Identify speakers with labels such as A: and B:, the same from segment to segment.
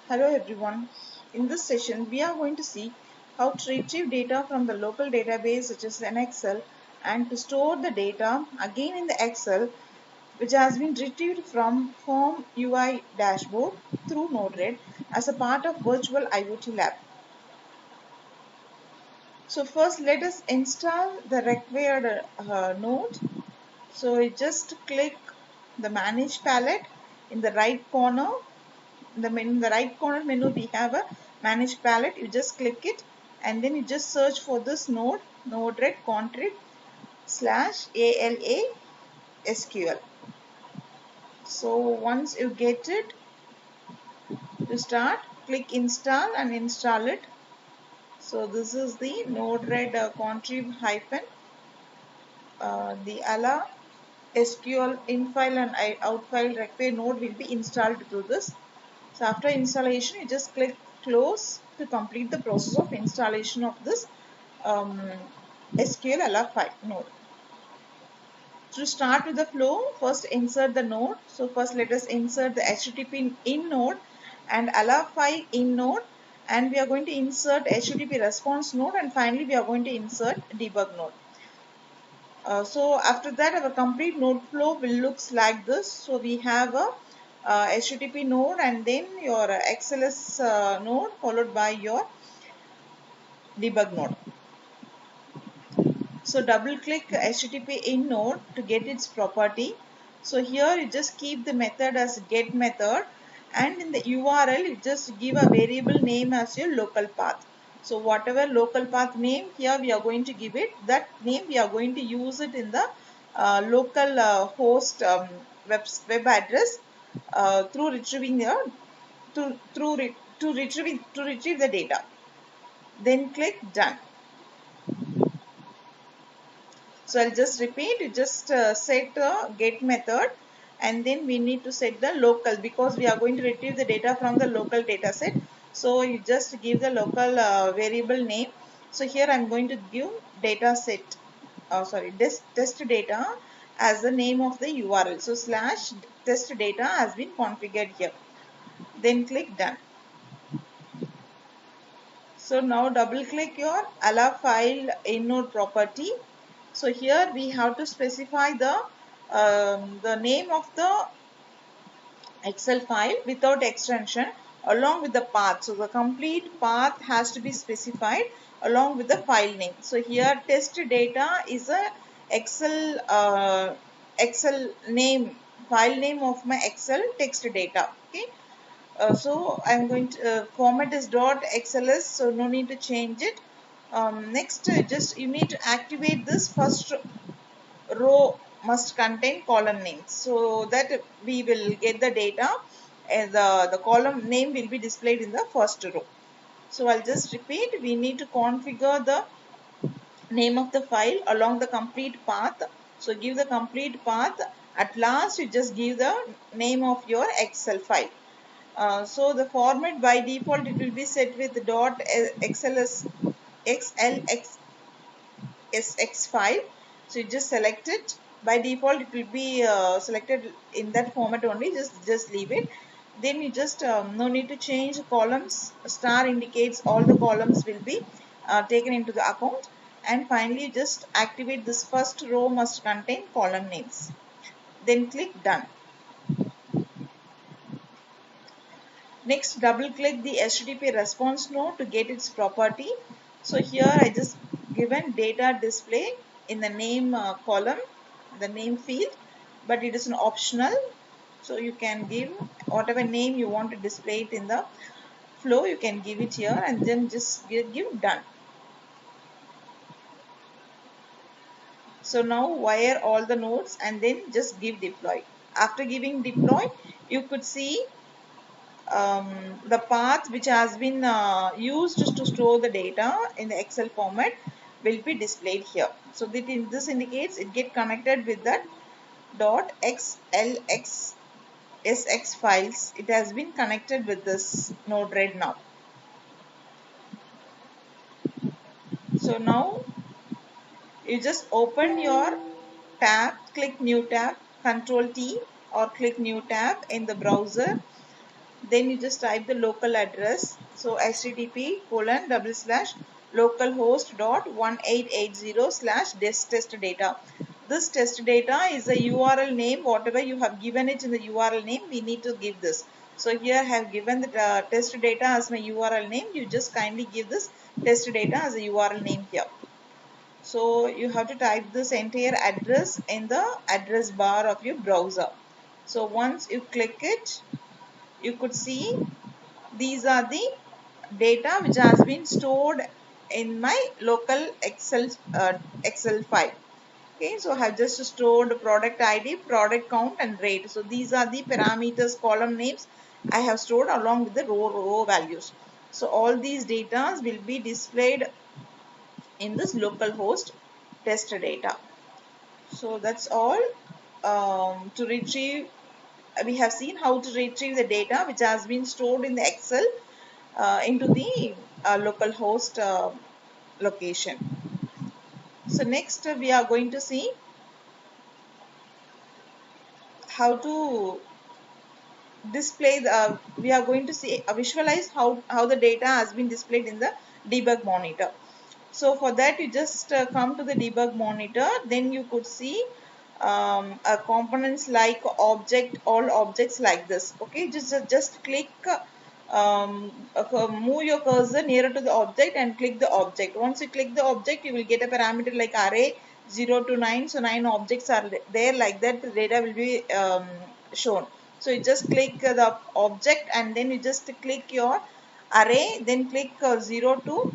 A: Hello everyone. In this session, we are going to see how to retrieve data from the local database such as an Excel and to store the data again in the Excel which has been retrieved from Form UI dashboard through Node-RED as a part of Virtual IoT Lab. So first let us install the required node. So you just click the Manage Palette in the right corner. In the right corner menu we have a Manage Palette. You just click it and then you just search for this node-RED config /ALA SQL. So once you get it, to start, click install and install it. So this is the node-RED contrib hyphen the ALA SQL in file and out file require node will be installed through this. So after installation, you just click close to complete the process of installation of this SQL ALA file node. To start with the flow, first insert the node. So first let us insert the HTTP in node and ALA file in node, and we are going to insert HTTP response node, and finally we are going to insert debug node. So after that our complete node flow will looks like this. So we have a HTTP node and then your XLS node followed by your debug node. So double click HTTP in node to get its property. So here you just keep the method as get method, and in the URL you just give a variable name as your local path. So whatever local path name, here we are going to give it that name. We are going to use it in the local host web address through retrieving the to retrieve the data. Then click done. So I'll just repeat. You just set the get method, and then we need to set the local because we are going to retrieve the data from the local data set. So you just give the local variable name. So here I'm going to give data set, test data as the name of the URL. So / test data has been configured here. Then click done. So now double click your ALA file in node property. So here we have to specify the name of the Excel file without extension along with the path. So the complete path has to be specified along with the file name. So here test data is a Excel name, file name of my Excel text data. Okay. So I'm going to format is .xls, so no need to change it. Next, just you need to activate this first row must contain column names, so that we will get the data and the column name will be displayed in the first row. So I'll just repeat. We need to configure the name of the file along the complete path. So give the complete path. At last, you just give the name of your Excel file. So the format by default it will be set with .xlsx file. So you just select it. By default it will be selected in that format only. Just leave it. Then you just no need to change columns. Star indicates all the columns will be taken into the account. And finally just activate this first row must contain column names. Then click done. Next, double click the HTTP response node to get its property. So here I just given data display in the name column, the name field, but it is an optional. So you can give whatever name you want to display it in the flow, you can give it here and then just give done. So now wire all the nodes and then just give deploy. After giving deploy, you could see the path which has been used to store the data in the Excel format will be displayed here. So this indicates it get connected with that .xlsx files. It has been connected with this node-RED now. So now you just open your tab, click new tab, Control T or click new tab in the browser. then you just type the local address. So http://localhost.1880/test data. This test data is a URL name. Whatever you have given it in the URL name, we need to give this. So here I have given the test data as my URL name. You just kindly give this test data as a URL name here. So you have to type this entire address in the address bar of your browser. So once you click it, you could see these are the data which has been stored in my local Excel file. Okay, so I have just stored product ID, product count and rate. So these are the parameters, column names I have stored along with the row values. So all these data will be displayed in this localhost test data. So that's all. To retrieve, we have seen how to retrieve the data which has been stored in the Excel into the localhost location. So next we are going to see how to display the, we are going to see visualize how the data has been displayed in the debug monitor. So for that you just come to the debug monitor, then you could see components like object, all objects like this. Okay, just click, move your cursor nearer to the object and click the object. Once you click the object, you will get a parameter like array 0 to 9. So 9 objects are there, like that the data will be shown. So you just click the object and then you just click your array, then click 0 to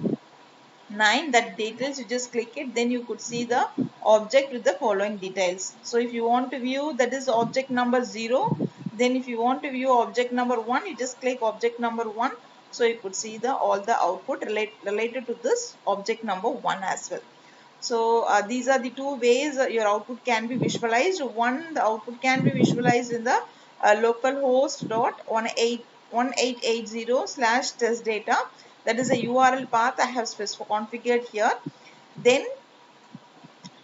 A: 9, that details, you just click it, then you could see the object with the following details. So if you want to view, that is object number 0, then if you want to view object number 1, you just click object number 1. So you could see the all the output related to this object number 1 as well. So these are the two ways your output can be visualized. One, the output can be visualized in the localhost.1880/test data. That is a URL path I have configured here. Then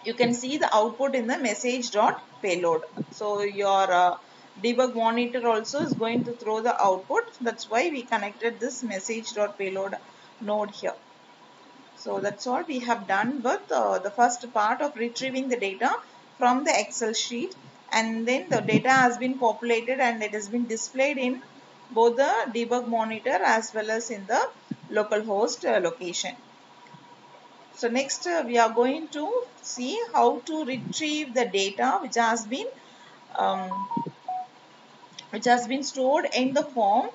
A: you can see the output in the message.payload. So your debug monitor also is going to throw the output. That's why we connected this message.payload node here. So that's all we have done with the first part of retrieving the data from the Excel sheet, and then the data has been populated and it has been displayed in both the debug monitor as well as in the localhost location. So next we are going to see how to retrieve the data um, which has been stored in the form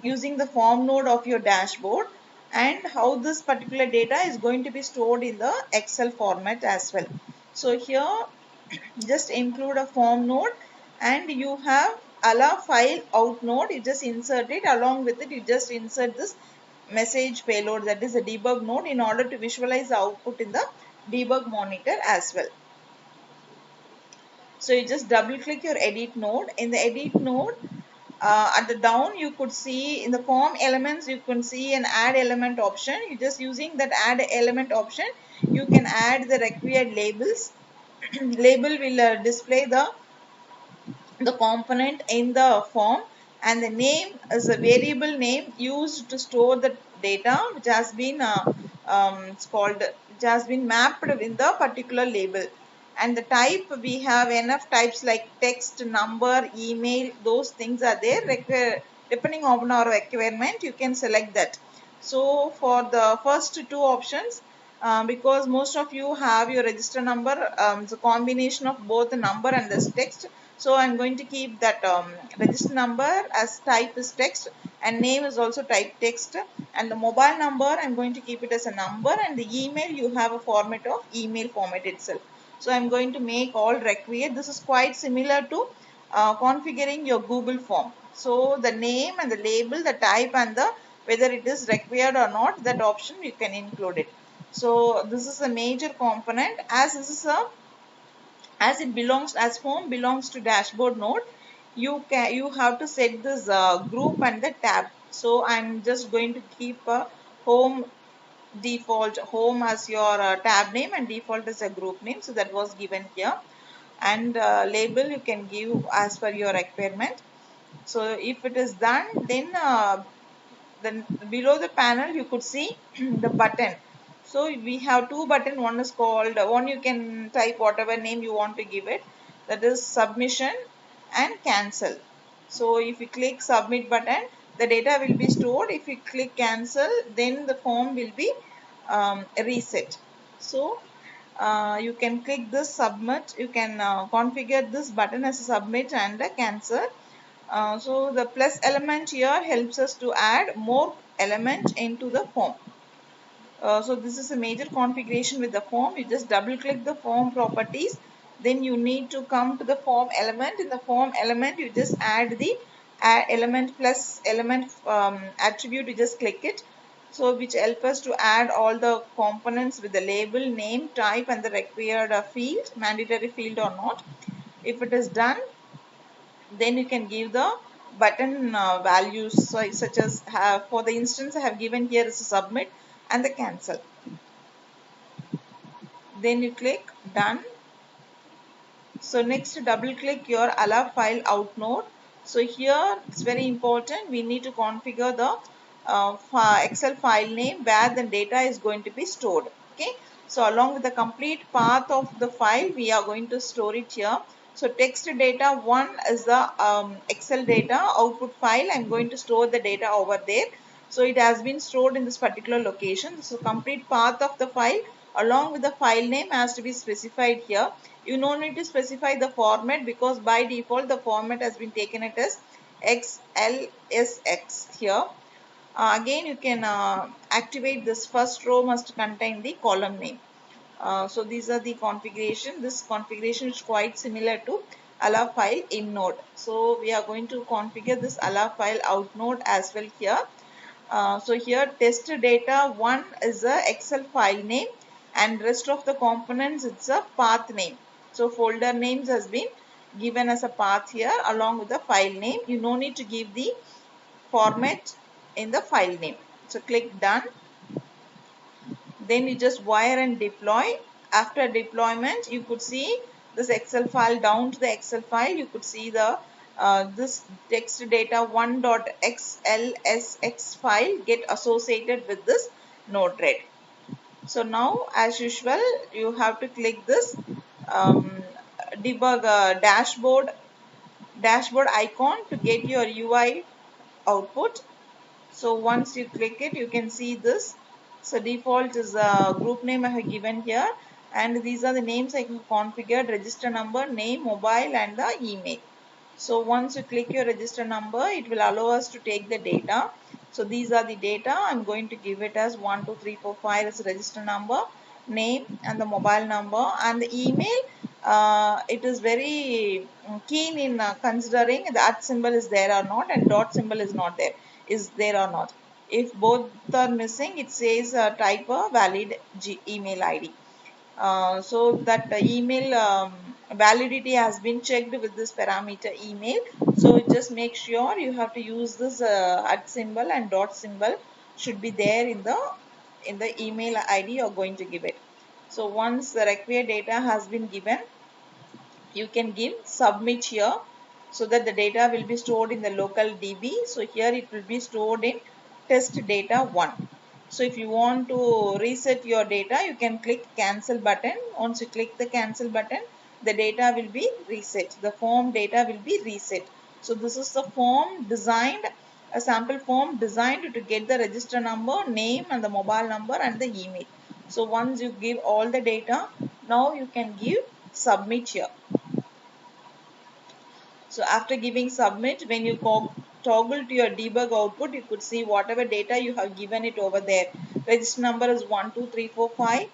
A: using the form node of your dashboard, and how this particular data is going to be stored in the Excel format as well. So here just include a form node and you have allow file out node, you just insert it, along with it you just insert this message payload, that is a debug node, in order to visualize the output in the debug monitor as well. So you just double click your edit node. In the edit node, at the down you could see in the form elements, you can see an add element option. You just using that add element option, you can add the required labels. Label will display the component in the form, and the name is a variable name used to store the data which has been it's called, which has been mapped in the particular label. And the type, we have enough types like text, number, email, those things are there. Depending on our requirement, you can select that. So for the first two options, because most of you have your register number, it's a combination of both the number and this text. So I'm going to keep that register number as type is text, and name is also type text, and the mobile number I'm going to keep it as a number, and the email you have a format of email format itself. So I'm going to make all required. This is quite similar to configuring your Google form. So the name and the label, the type and the whether it is required or not, that option you can include it. So this is a major component, as this is a, as it belongs, as form belongs to dashboard node, you have to set this group and the tab. So I'm just going to keep a home default, home as your tab name and default as a group name. So that was given here, and label you can give as per your requirement. So if it is done, then below the panel you could see the button. So we have two button. One is called, one you can type whatever name you want to give it, that is submission and cancel. So if you click submit button, the data will be stored. If you click cancel, then the form will be reset. So you can click this submit, you can configure this button as a submit and a cancel. So the plus element here helps us to add more element into the form. So this is a major configuration with the form. You just double click the form properties, then you need to come to the form element. In the form element you just add the element plus element attribute, you just click it, so which help us to add all the components with the label, name, type and the required field, mandatory field or not. If it is done, then you can give the button values, such as for the instance I have given here is submit and the cancel. Then you click done. So next double click your allow file out node. So here it's very important, we need to configure the Excel file name where the data is going to be stored. Okay, so along with the complete path of the file we are going to store it here. So text data 1 is the Excel data output file. I'm going to store the data over there. So it has been stored in this particular location. So complete path of the file along with the file name has to be specified here. You no need to specify the format because by default the format has been taken it as XLSX here. Again you can activate this first row must contain the column name. So these are the configuration. This configuration is quite similar to allow file in node. So we are going to configure this allow file out node as well here. So here test data 1 is a Excel file name and rest of the components it's a path name. So folder names has been given as a path here along with the file name. You no need to give the format in the file name. So click done. Then you just wire and deploy. After deployment you could see this Excel file, down to the Excel file you could see the this text data 1.xlsx file get associated with this Node-RED. So now as usual you have to click this debug dashboard icon to get your UI output. So once you click it, you can see this. So default is a group name I have given here, and these are the names I have configured: register number, name, mobile and the email. So once you click your register number, it will allow us to take the data. So these are the data. I'm going to give it as 12345 as register number, name and the mobile number, and the email. It is very keen in considering the at symbol is there or not and dot symbol is there or not. If both are missing, it says type a valid email ID. So that email validity has been checked with this parameter email. So just make sure you have to use this at symbol and dot symbol should be there in the email ID you're going to give it. So once the required data has been given, you can give submit here, so that the data will be stored in the local DB. So here it will be stored in test data 1. So if you want to reset your data, you can click cancel button. Once you click the cancel button, the data will be reset. The form data will be reset. So this is the form designed, a sample form designed to get the register number, name and the mobile number and the email. So once you give all the data, now you can give submit here. So after giving submit, when you toggle to your debug output, you could see whatever data you have given it over there. Register number is 12345,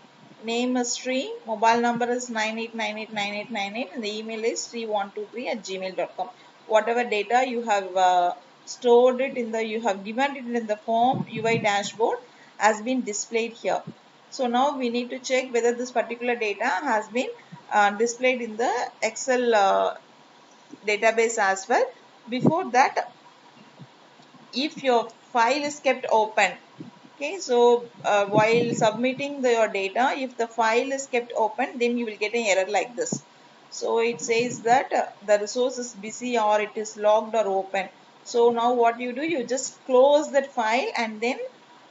A: name is Sri, mobile number is 98989898, and the email is sri123@gmail.com. Whatever data you have stored it in the, you have given it in the form UI dashboard has been displayed here. So now we need to check whether this particular data has been displayed in the Excel database as well. Before that, if your file is kept open, okay, so while submitting your data, if the file is kept open, then you will get an error like this. So it says that the resource is busy or it is locked or open. So now what you do, you just close that file and then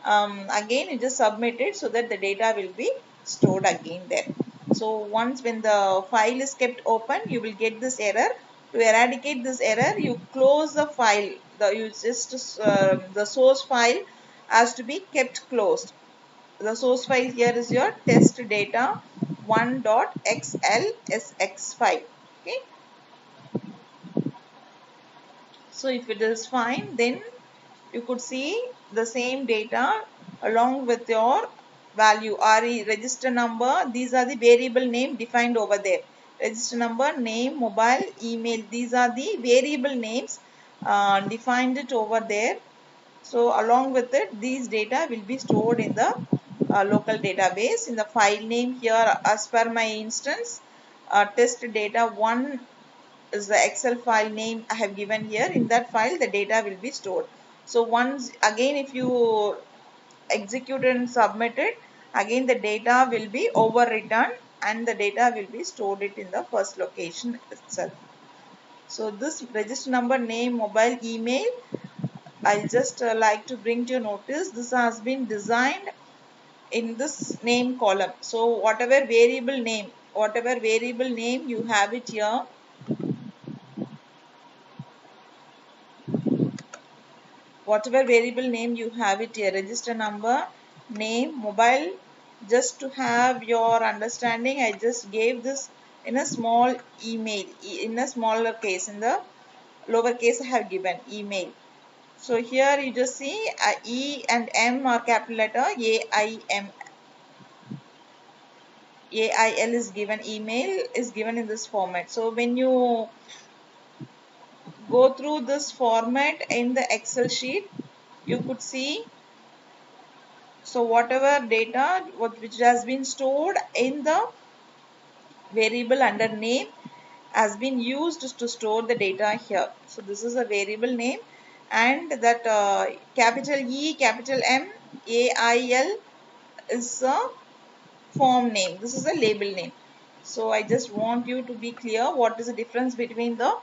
A: again you just submit it so that the data will be stored again there. So once when the file is kept open, you will get this error. To eradicate this error, you close the file. The source file has to be kept closed. The source file here is your test data 1.xlsx file. Okay, so if it is fine, then you could see the same data along with your value RE register number. These are the variable name defined over there. Register number, name, mobile, email, these are the variable names defined it over there. So along with it, these data will be stored in the local database. In the file name here, as per my instance, test data 1 is the Excel file name I have given here. In that file, the data will be stored. So once again, if you execute and submit it, again the data will be overwritten and the data will be stored it in the first location itself. So this register number, name, mobile, email, I'll just like to bring to your notice, this has been designed in this name column. So whatever variable name you have it here, whatever variable name you have it here, register number, name, mobile, just to have your understanding, I just gave this in a small email, in a smaller case, in the lower case I have given email. So here you just see E and M are capital letter, AIL is given, email is given in this format. So when you go through this format in the Excel sheet, you could see, so whatever data which has been stored in the variable under name has been used to store the data here. So this is a variable name, and that capital E, capital M, AIL is a form name. This is a label name. So I just want you to be clear what is the difference between the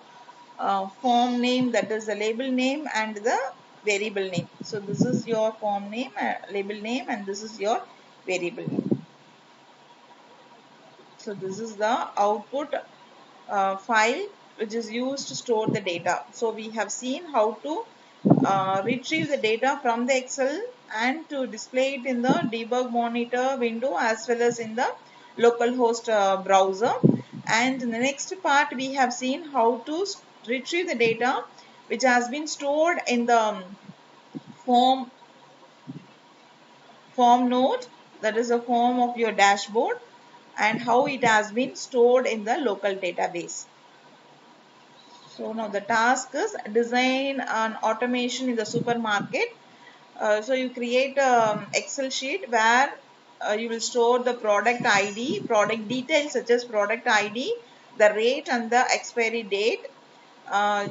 A: form name, that is the label name, and the variable name. So this is your form name, label name, and this is your variable name. So this is the output file which is used to store the data. So we have seen how to retrieve the data from the Excel and to display it in the debug monitor window as well as in the localhost browser. And in the next part we have seen how to retrieve the data which has been stored in the form node, that is a form of your dashboard, and how it has been stored in the local database. So now the task is design an automation in the supermarket. So you create an Excel sheet where you will store the product ID, product details such as product ID, the rate and the expiry date.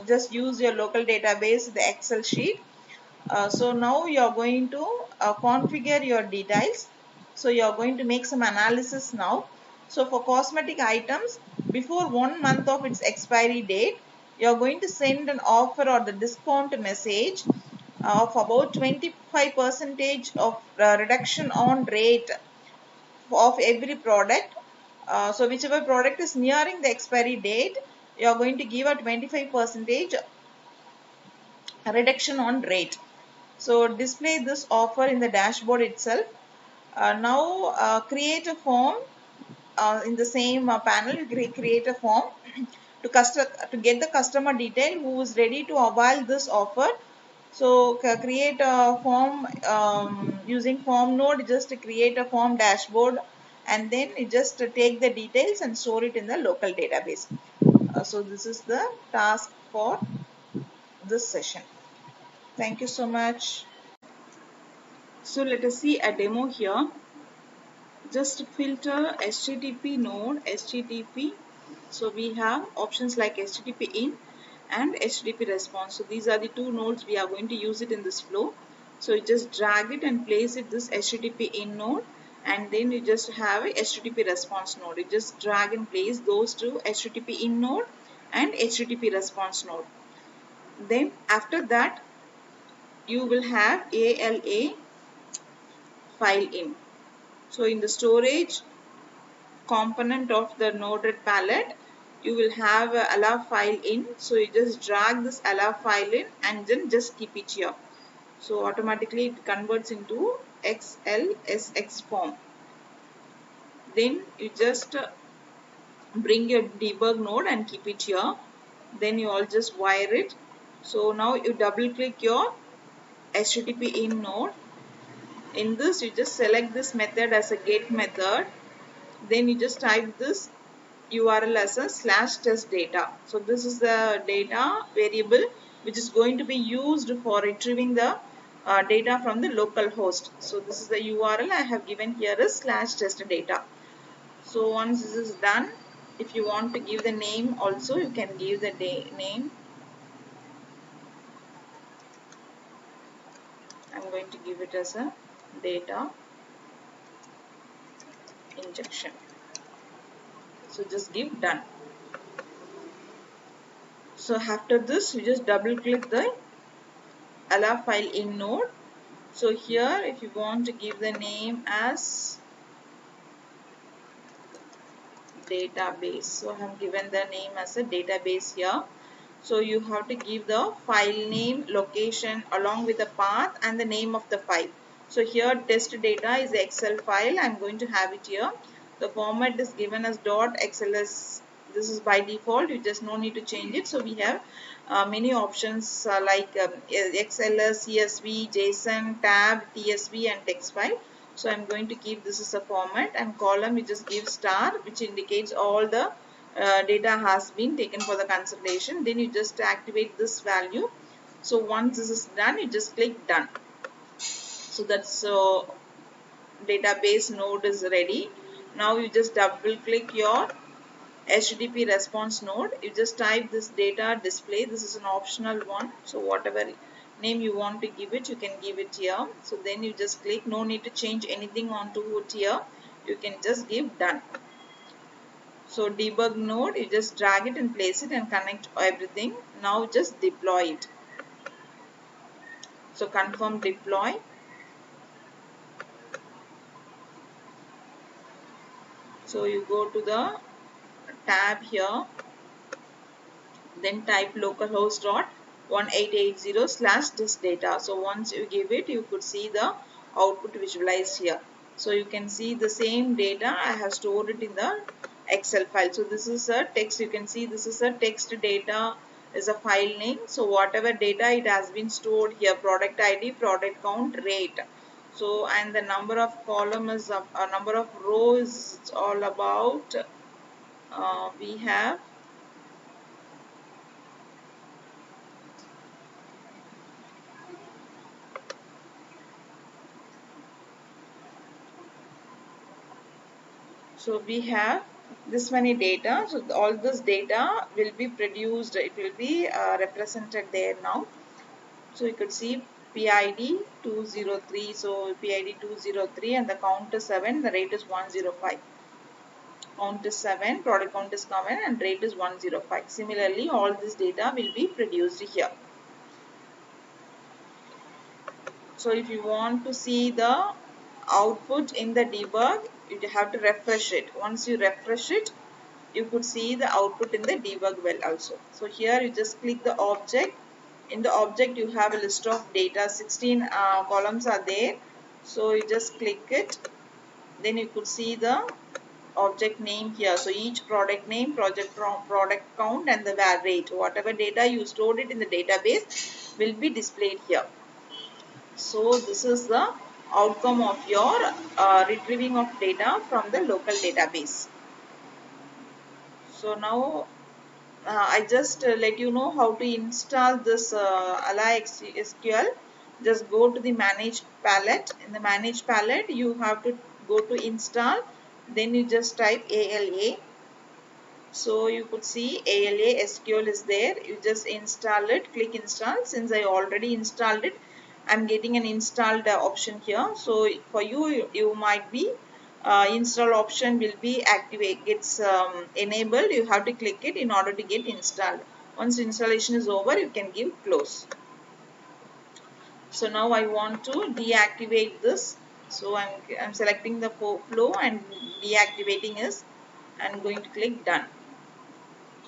A: Just use your local database, the Excel sheet. So now you are going to configure your details. So you are going to make some analysis now. So for cosmetic items, before 1 month of its expiry date, you are going to send an offer or the discount message of about 25% of reduction on rate of every product. So whichever product is nearing the expiry date, you are going to give a 25% reduction on rate. So display this offer in the dashboard itself. Now create a form in the same panel. Create a form to get the customer detail who is ready to avail this offer. So create a form using form node. Just create a form dashboard, and then you just take the details and store it in the local database. So this is the task for this session. Thank you so much. So let us see a demo here. Just filter HTTP node, HTTP. So we have options like HTTP in and HTTP response. So these are the two nodes we are going to use it in this flow. So you just drag it and place it this HTTP in node, and then you just have a HTTP response node. You just drag and place those two, HTTP in node and HTTP response node. Then after that you will have ALA file in. So in the storage component of the Node-RED palette, you will have a ALA file in. So you just drag this ALA file in and then just keep it here. So automatically it converts into XLSX form. Then you just bring your debug node and keep it here. Then you all just wire it. So now you double click your HTTP in node. In this you just select this method as a get method. Then you just type this URL as a /test data. So this is the data variable which is going to be used for retrieving the data from the local host. So this is the URL I have given here is /test data. So once this is done, if you want to give the name also, you can give the name. I'm going to give it as a data injection. So just give done. So after this, you just double click the ALA file in node. So here if you want to give the name as database, so I have given the name as a database here. So you have to give the file name, location along with the path and the name of the file. So here test data is the Excel file. I'm going to have it here. The format is given as .xls. This is by default. You just no need to change it. So we have many options like XLS, CSV, JSON, tab, TSV and text file. So I'm going to keep this as a format, and column you just give star, which indicates all the data has been taken for the consideration. Then you just activate this value. So once this is done, you just click done. So that's database node is ready. Now you just double click your HTTP response node. You just type this data display. This is an optional one. So whatever name you want to give it, you can give it here. So then you just click, no need to change anything onto it here. You can just give done. So debug node, you just drag it and place it and connect everything. Now just deploy it. So confirm deploy. So you go to the tab here, then type localhost.1880/this data. So once you give it, you could see the output visualized here. So you can see the same data I have stored it in the Excel file. So this is a text. You can see this is a text data is a file name. So whatever data it has been stored here, product ID, product count, rate. So and the number of column is a number of rows all about we have so we have this many data. So all this data will be produced, it will be represented there now. So you could see PID 203, so PID 203 and the count is 7, the rate is 105. Count is 7, product count is 7 and rate is 105. Similarly, all this data will be produced here. So if you want to see the output in the debug, you have to refresh it. Once you refresh it, you could see the output in the debug well also. So here you just click the object. In the object you have a list of data, 16 columns are there. So you just click it. Then you could see the object name here. So each product name, product count and the rate. Whatever data you stored it in the database will be displayed here. So this is the outcome of your retrieving of data from the local database. So now I just let you know how to install this ALA SQL. Just go to the manage palette. In the manage palette, you have to go to install. Then you just type ALA. So you could see ALA SQL is there. You just install it. Click install. Since I already installed it, I'm getting an installed option here. So for you, you might be install option will be gets enabled. You have to click it in order to get installed. Once installation is over, you can give close. So now I want to deactivate this. So I'm selecting the flow and deactivating is, I'm going to click done.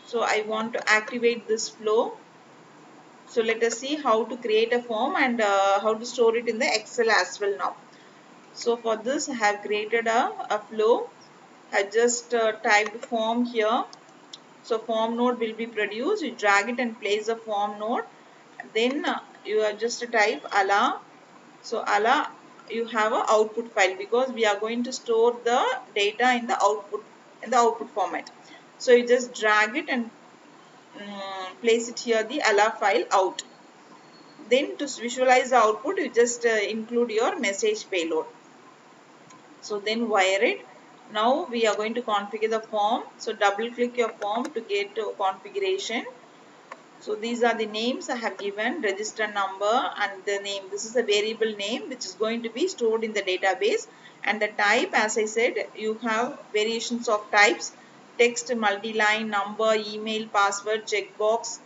A: So I want to activate this flow. So let us see how to create a form and how to store it in the Excel as well now. So for this I have created a flow. I just typed form here. So form node will be produced. You drag it and place the form node. Then you are just type ala. So ala, you have a output file because we are going to store the data in the output format. So you just drag it and place it here, the ala file out. Then to visualize the output, you just include your message payload. So then wire it. Now we are going to configure the form. So double click your form to get configuration. So these are the names I have given, register number and the name. This is a variable name which is going to be stored in the database. And the type, as I said, you have variations of types: text, multi-line, number, email, password, checkbox,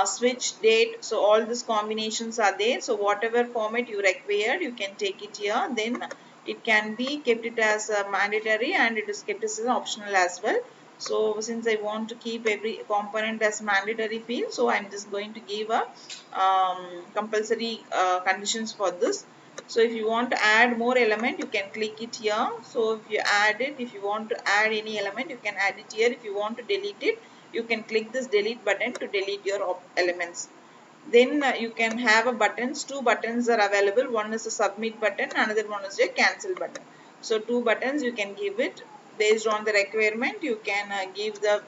A: switch, date. So all these combinations are there. So whatever format you require, you can take it here. Then it can be kept it as a mandatory and it is kept as an optional as well. So since I want to keep every component as mandatory field, so I'm just going to give a compulsory conditions for this. So if you want to add more element, you can click it here. So if you add it, if you want to add any element, you can add it here. If you want to delete it, you can click this delete button to delete your elements. Then you can have a buttons. Two buttons are available. One is a submit button, another one is a cancel button. So two buttons you can give it based on the requirement. You can give the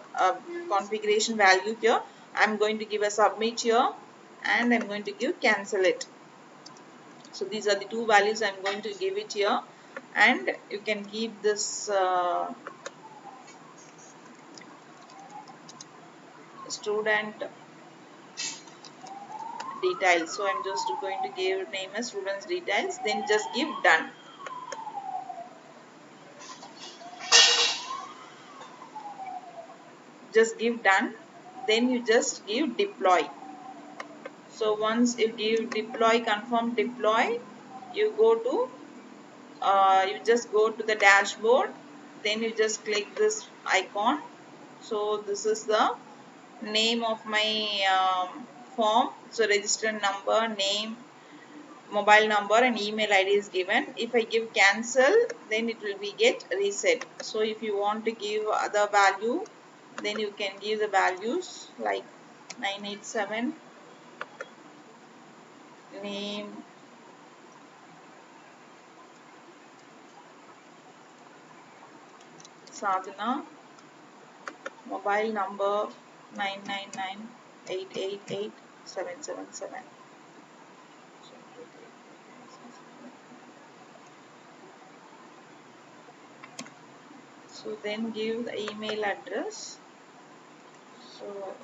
A: configuration value here. I'm going to give a submit here and I'm going to give cancel it. So these are the two values I'm going to give it here, and you can keep this student details. So I'm just going to give name as students details, then just give done. Just give done, then you just give deploy. So once you give deploy, confirm deploy, you go to you just go to the dashboard, then you just click this icon. So this is the name of my form. So register number, name, mobile number and email ID is given. If I give cancel, then it will be get reset. So if you want to give other value, then you can give the values like 987, name, Sadhana, mobile number 999888777. So then give the email address. So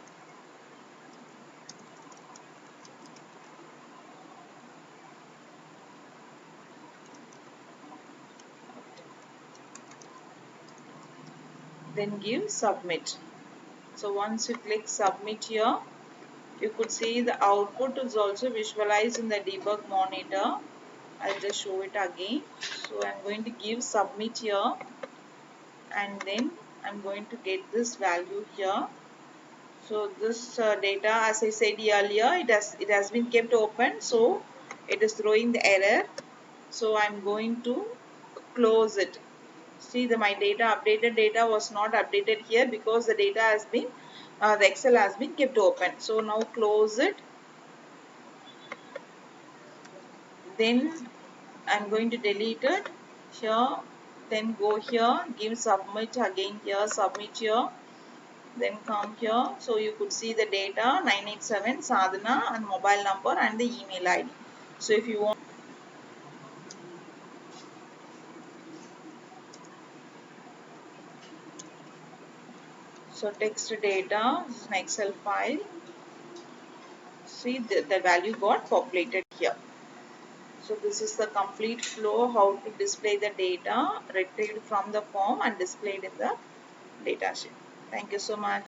A: then give submit. So once you click submit here, you could see the output is also visualized in the debug monitor. I'll just show it again. So I'm going to give submit here and then I'm going to get this value here. So this data, as I said earlier, it has been kept open, so it is throwing the error. So I'm going to close it. See, my data, updated data was not updated here because the data has been the Excel has been kept open. So now close it. Then I'm going to delete it here. Then go here, give submit again here, submit here. Then come here. So you could see the data 987 Sadhana and mobile number and the email ID. So if you want, so text data, this is an Excel file. See the value got populated here. So this is the complete flow how to display the data retrieved from the form and displayed in the data sheet. Thank you so much.